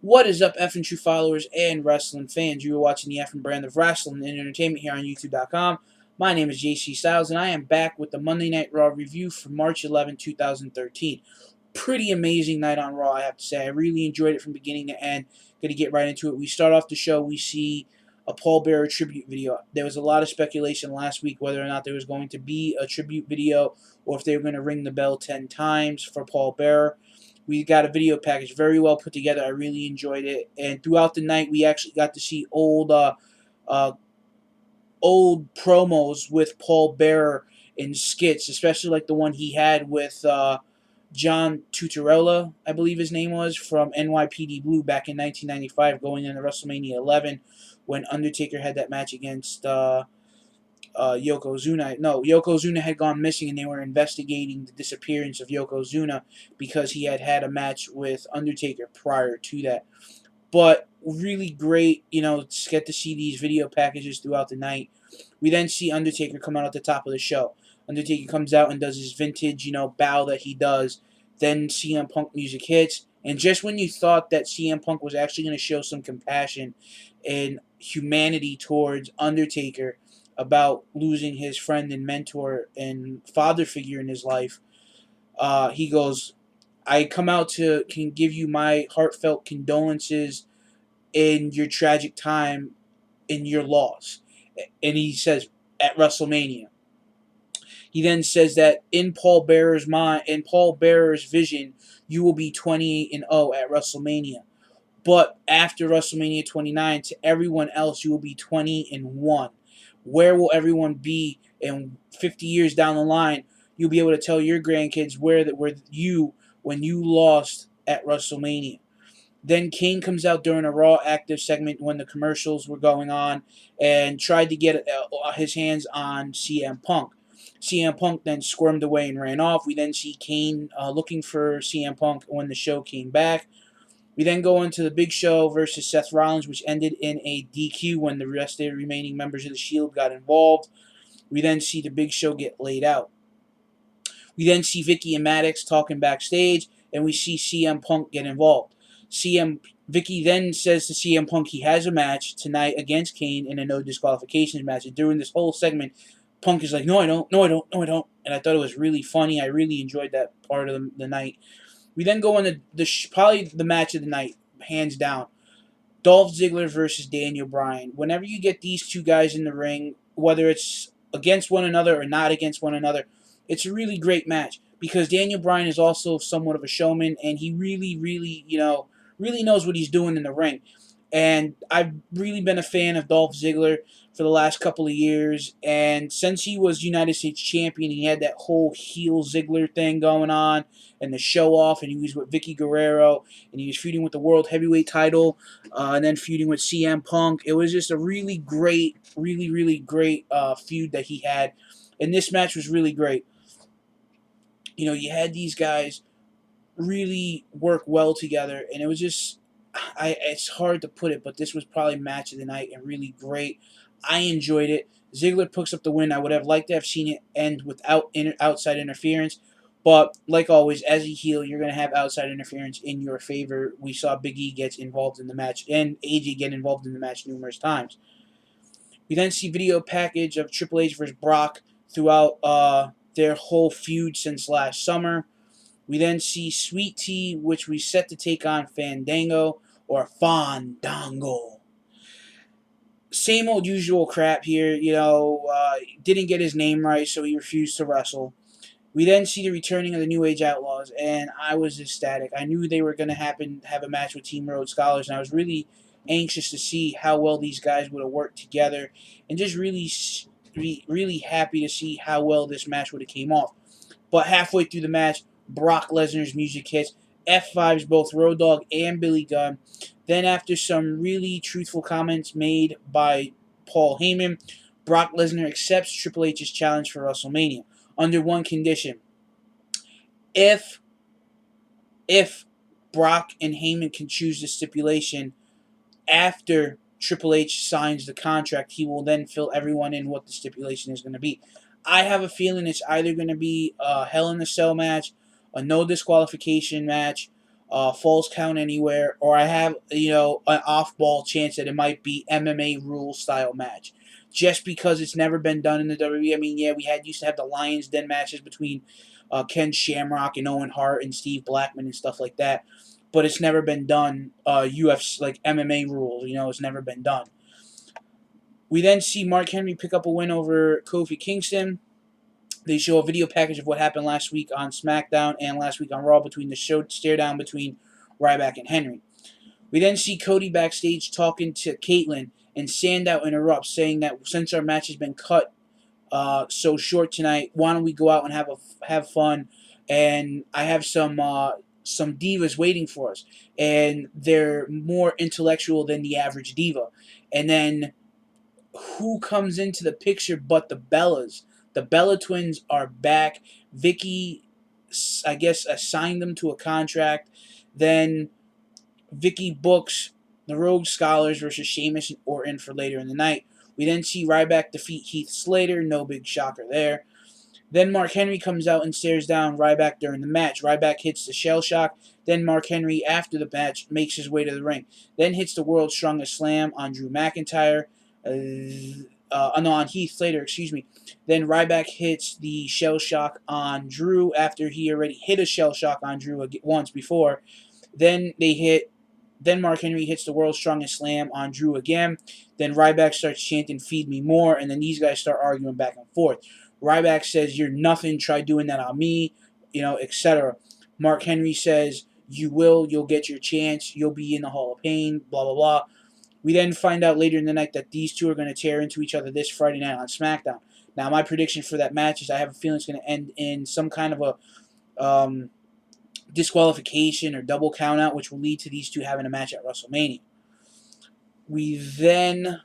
What is up, F and True followers and wrestling fans? You are watching the F and brand of wrestling and entertainment here on YouTube.com. My name is JC Styles, and I am back with the Monday Night Raw review for March 11, 2013. Pretty amazing night on Raw, I have to say. I really enjoyed it from beginning to end. Going to get right into it. We start off the show, we see a Paul Bearer tribute video. There was a lot of speculation last week whether or not there was going to be a tribute video or if they were going to ring the bell 10 times for Paul Bearer. We got a video package very well put together. I really enjoyed it. And throughout the night, we actually got to see old promos with Paul Bearer in skits, especially like the one he had with John Tutorella, I believe his name was, from NYPD Blue back in 1995, going into WrestleMania 11 when Undertaker had that match against Yokozuna. No, Yokozuna had gone missing, and they were investigating the disappearance of Yokozuna because he had had a match with Undertaker prior to that. But really great, to get to see these video packages throughout the night. We then see Undertaker come out at the top of the show. Undertaker comes out and does his vintage, bow that he does. Then CM Punk music hits. And just when you thought that CM Punk was actually going to show some compassion and humanity towards Undertaker about losing his friend and mentor and father figure in his life, he goes, I come out to can give you my heartfelt condolences in your tragic time, in your loss. And he says, at WrestleMania. He then says that in Paul Bearer's mind, in Paul Bearer's vision, you will be 28-0 at WrestleMania. But after WrestleMania 29, to everyone else, you will be 20-1. Where will everyone be in 50 years down the line? You'll be able to tell your grandkids where you when you lost at WrestleMania. Then Kane comes out during a Raw active segment when the commercials were going on and tried to get his hands on CM Punk. CM Punk then squirmed away and ran off. We then see Kane looking for CM Punk when the show came back. We then go into the Big Show versus Seth Rollins, which ended in a DQ when the rest of the remaining members of the Shield got involved. We then see the Big Show get laid out. We then see Vicky and Maddox talking backstage, and we see CM Punk get involved. Vicky then says to CM Punk he has a match tonight against Kane in a no disqualifications match. And during this whole segment, Punk is like, no, I don't, no, I don't, no, I don't. And I thought it was really funny. I really enjoyed that part of the night. We then go into probably the match of the night, hands down. Dolph Ziggler versus Daniel Bryan. Whenever you get these two guys in the ring, whether it's against one another or not against one another, it's a really great match because Daniel Bryan is also somewhat of a showman, and he really, really, really knows what he's doing in the ring. And I've really been a fan of Dolph Ziggler for the last couple of years. And since he was United States champion, he had that whole heel Ziggler thing going on and the show off. And he was with Vicky Guerrero. And he was feuding with the World Heavyweight title. And then feuding with CM Punk. It was just a really great, really, really great feud that he had. And this match was really great. You had these guys really work well together. And it was just... it's hard to put it, but this was probably match of the night and really great. I enjoyed it. Ziggler picks up the win. I would have liked to have seen it end without outside interference, but like always, as a heel, you're going to have outside interference in your favor. We saw Big E gets involved in the match and AJ get involved in the match numerous times. We then see video package of Triple H versus Brock throughout their whole feud since last summer. We then see Sweet Tea, which we set to take on Fandango, or Fandango. Same old usual crap here, didn't get his name right, so he refused to wrestle. We then see the returning of the New Age Outlaws, and I was ecstatic. I knew they were going to have a match with Team Rhodes Scholars, and I was really anxious to see how well these guys would have worked together, and just really, really happy to see how well this match would have came off. But halfway through the match, Brock Lesnar's music hits, F5s both Road Dogg and Billy Gunn. Then after some really truthful comments made by Paul Heyman, Brock Lesnar accepts Triple H's challenge for WrestleMania under one condition. If Brock and Heyman can choose the stipulation after Triple H signs the contract, he will then fill everyone in what the stipulation is going to be. I have a feeling it's either going to be a Hell in a Cell match, a no disqualification match, falls count anywhere, or I have an off-ball chance that it might be MMA rule style match. Just because it's never been done in the WWE. I mean, yeah, we used to have the Lions Den matches between Ken Shamrock and Owen Hart and Steve Blackman and stuff like that, but it's never been done. UFC like MMA rules, it's never been done. We then see Mark Henry pick up a win over Kofi Kingston. They show a video package of what happened last week on SmackDown and last week on Raw between the stare down between Ryback and Henry. We then see Cody backstage talking to Caitlyn, and Sandow interrupts, saying that since our match has been cut so short tonight, why don't we go out and have fun? And I have some divas waiting for us, and they're more intellectual than the average diva. And then who comes into the picture but the Bellas? The Bella twins are back. Vicky, I guess, assigned them to a contract. Then Vicky books the Rhodes Scholars versus Sheamus and Orton for later in the night. We then see Ryback defeat Heath Slater. No big shocker there. Then Mark Henry comes out and stares down Ryback during the match. Ryback hits the shell shock. Then Mark Henry, after the match, makes his way to the ring. Then hits the World's Strongest Slam on Drew McIntyre. On Heath Slater, excuse me. Then Ryback hits the shell shock on Drew after he already hit a shell shock on Drew once before. Then Mark Henry hits the World's Strongest Slam on Drew again. Then Ryback starts chanting, "Feed me more," and then these guys start arguing back and forth. Ryback says, "You're nothing, try doing that on me," etc. Mark Henry says, "You'll get your chance, you'll be in the Hall of Pain," blah, blah, blah. We then find out later in the night that these two are going to tear into each other this Friday night on SmackDown. Now, my prediction for that match is I have a feeling it's going to end in some kind of a disqualification or double countout, which will lead to these two having a match at WrestleMania. We then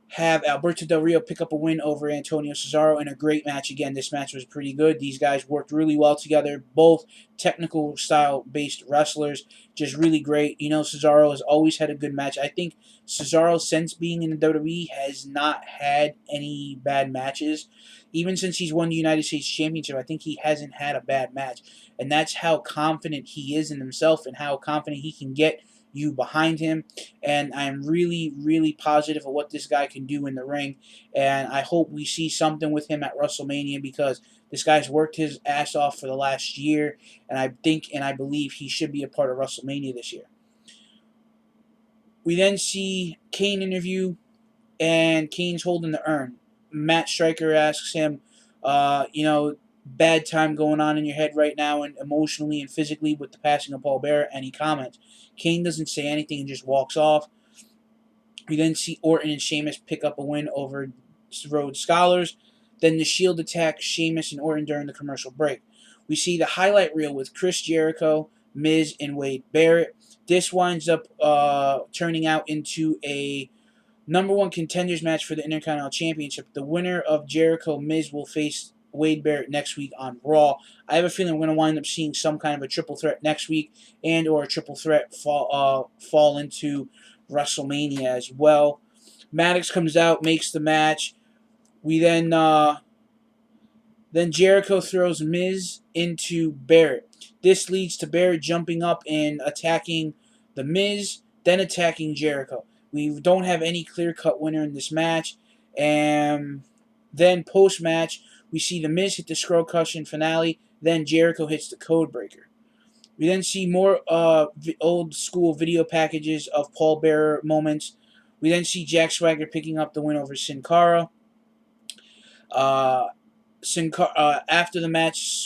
have Alberto Del Rio pick up a win over Antonio Cesaro in a great match. Again, this match was pretty good. These guys worked really well together. Both technical style-based wrestlers, just really great. Cesaro has always had a good match. I think Cesaro, since being in the WWE, has not had any bad matches. Even since he's won the United States Championship, I think he hasn't had a bad match. And that's how confident he is in himself and how confident he can get you behind him. And I'm really, really positive of what this guy can do in the ring. And I hope we see something with him at WrestleMania, because this guy's worked his ass off for the last year. And I think and I believe he should be a part of WrestleMania this year. We then see Kane interview, and Kane's holding the urn. Matt Striker asks him, bad time going on in your head right now, and emotionally and physically, with the passing of Paul Bearer, and he comments. Kane doesn't say anything and just walks off. We then see Orton and Sheamus pick up a win over Rhodes Scholars. Then the Shield attacks Sheamus and Orton during the commercial break. We see the highlight reel with Chris Jericho, Miz, and Wade Barrett. This winds up turning out into a number one contenders match for the Intercontinental Championship. The winner of Jericho Miz will face Wade Barrett next week on Raw. I have a feeling we're going to wind up seeing some kind of a triple threat next week, and or a triple threat fall into WrestleMania as well. Maddox comes out, makes the match. We then Jericho throws Miz into Barrett. This leads to Barrett jumping up and attacking the Miz, then attacking Jericho. We don't have any clear-cut winner in this match. And then post-match, we see the Miz hit the Skull Crushing finale. Then Jericho hits the Codebreaker. We then see more old-school video packages of Paul Bearer moments. We then see Jack Swagger picking up the win over Sin Cara. After the match,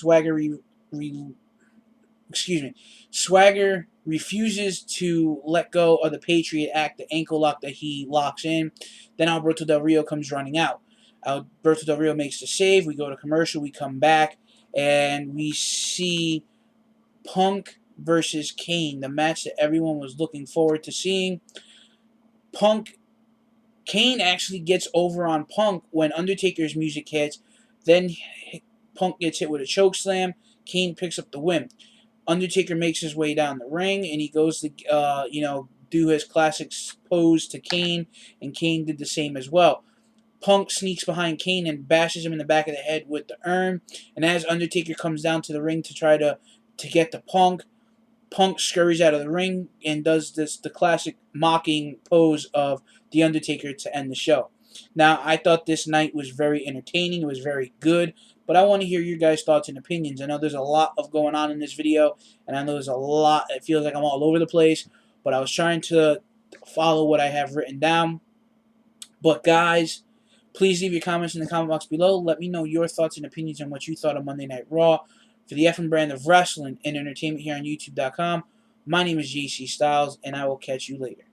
Swagger refuses to let go of the Patriot Act, the ankle lock that he locks in. Then Alberto Del Rio comes running out. Alberto Del Rio makes the save. We go to commercial. We come back, and we see Punk versus Kane, the match that everyone was looking forward to seeing. Kane actually gets over on Punk when Undertaker's music hits. Then Punk gets hit with a chokeslam. Kane picks up the win. Undertaker makes his way down the ring, and he goes to, do his classic pose to Kane, and Kane did the same as well. Punk sneaks behind Kane and bashes him in the back of the head with the urn. And as Undertaker comes down to the ring to try to get to Punk, Punk scurries out of the ring and does the classic mocking pose of The Undertaker to end the show. Now, I thought this night was very entertaining. It was very good. But I want to hear your guys' thoughts and opinions. I know there's a lot of going on in this video, and I know there's a lot. It feels like I'm all over the place, but I was trying to follow what I have written down. But guys, please leave your comments in the comment box below. Let me know your thoughts and opinions on what you thought of Monday Night Raw. For the effing brand of wrestling and entertainment here on YouTube.com, my name is JC Styles, and I will catch you later.